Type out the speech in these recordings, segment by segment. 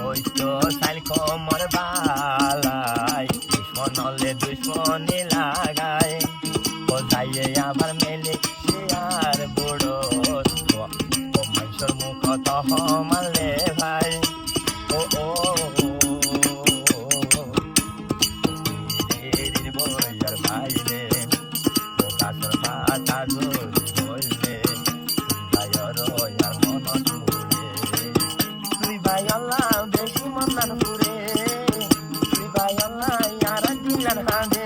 ওই তো সাইল কোমর বালাই দুশ্মন হলে দুশ্মনী লাগায় ও যাইয়ে আবার মেলে সে আর বুড়ো ও মানুষের মুখ তহ মারলে ভাই ও ও বইয়ার ভাইরে ও গাছর পাতা ঝরে বললে ভাইয়র আর মন জুড়ে তুই ভাই আল্লাহ বেশি মন না ঘুরে তুই ভাই আল্লাহ আর দিলান হাঁদে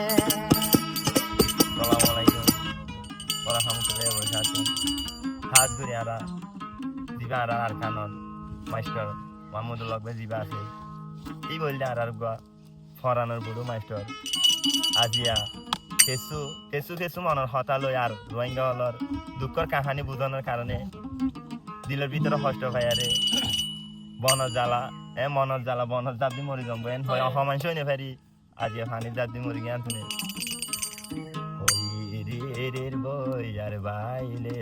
আসসালামু আলাইকুম ওরা হামকুলে বসাতো হাত ধরে আরা দিবা আর কানন মাস্টার মাহমুদুল লগবে দিবা আছে এই বললে আর গা ফরানোর বুড়ো মাস্টার আজিয়া কেসু কেসু কেসু মনের হতা লই আর রোহিঙ্গা হলর দুঃখর কাহানি বুঝানোর কারণে দিলের ভিতরে কষ্ট পাই আরে বনর জ্বালা মনের জ্বালা বনর জাপ দি মরি জমব এন হয় অসমাংস হইনে পারি আজিয়া পানির জাপ দি মরি গিয়ে আনতুনে রের বই আর বাইলে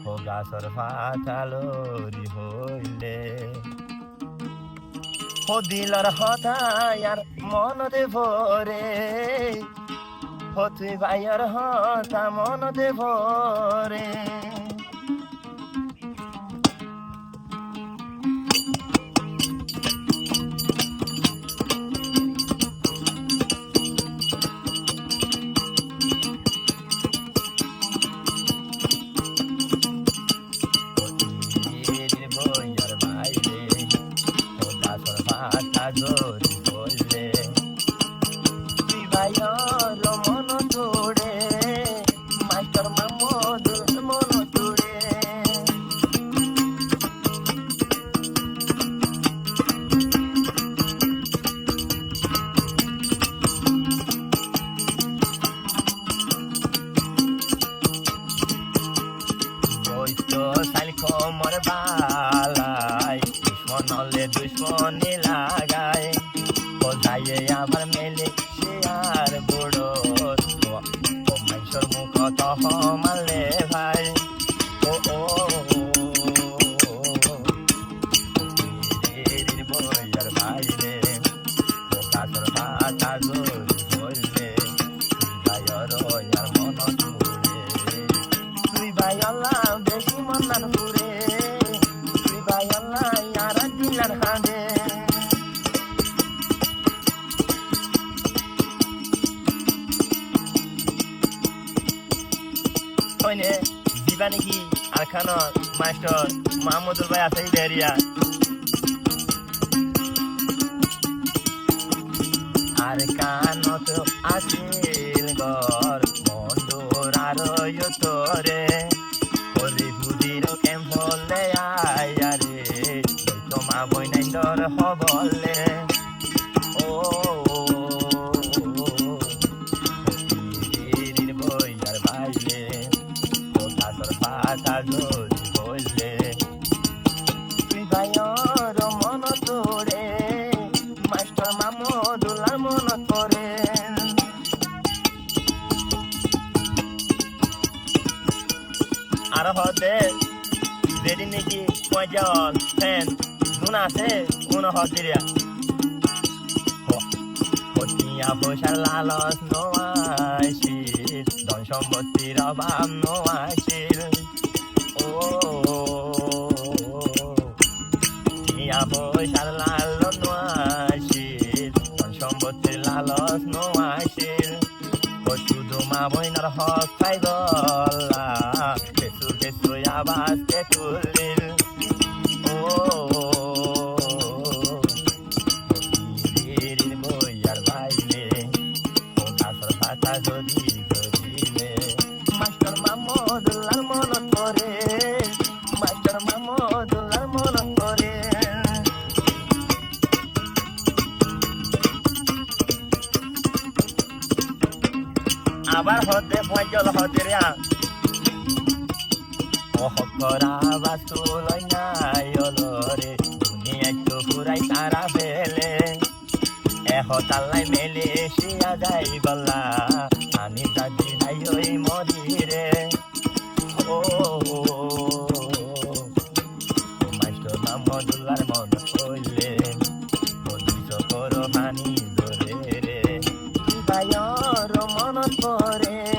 ও গাছর ফাতালোরি হইলে ও দিলর হতাই আর মনতে ভরে ও তুই ভাইয়ার হতা মনতে ভরে জোরে বললে তুই ভাইয়র মন তোড়ে মাস্টার মাহমুদুল মন তোড়ে ওই তো সাইল কোমর বালাই দুশ্মন হলে দুশ্মনী লাগায় ও যাইয়ে আবার মেলে সে আর বুড়ো ও মানুষের মুখ তহ মারলে ভাই ও ও বইয়ার ভাইরে ও গাছর পাতা ঝরে বললে ভাইয়র আর মন জুড়ে তুই ভাই আল্লাহ বেশি মন না ঘুরে তুই ভাই আল্লাহ আর দিলার হাঁদে হইনে দিবা নাকি আর খান মাস্টার মাহমুদুল ভাই আছে বেরিয়া আর কানত আসিল গর বন্ধুর আর তোরে হরি বুদির কেম হলে আয়ারে তোমা বইনাইন্দর হবলে ও বইয়ার ভাইলে ও গাছর পাতা ঝরে বললে তুই ভাইয়র মন তোড়ে মাস্টার মাহমুদুল মন করে আর হতে রেডি নাকি পয়জল ফ্যান গুণ আছে গুণ হতিরিয়া হতিয়া পয়সার লালস নোয়াইছিল ধন সম্পত্তির অভাব নোয়াইছিল ও তিয়া পয়সার লালস নোয়াইছিল ধন সম্পত্তির লালস নোয়াইছিল ও শুধু মা বইনার হক পাই গলা কেসু কেসু আবাস কে তুলিল ও বইয়ার ভাইলে ও গাছর পাতা যদি ধরিলে মাস্টার মাহমুদুল মন করে মাস্টার মাহমুদুল মন করে আবার হতে পয়জল হতে রে ও হকরা বাস্তু লই নাই অলরে দুনিয়া তো পুরাই তারা ফেলে হতাল্লাই মেলে শিয়া যাই গলা আমি দাদি যাই ওই মরিরে ও মাস্টার মামদুল্লার মন কইলে নদী চকর পানী জরে রে ভাইর মনত পরে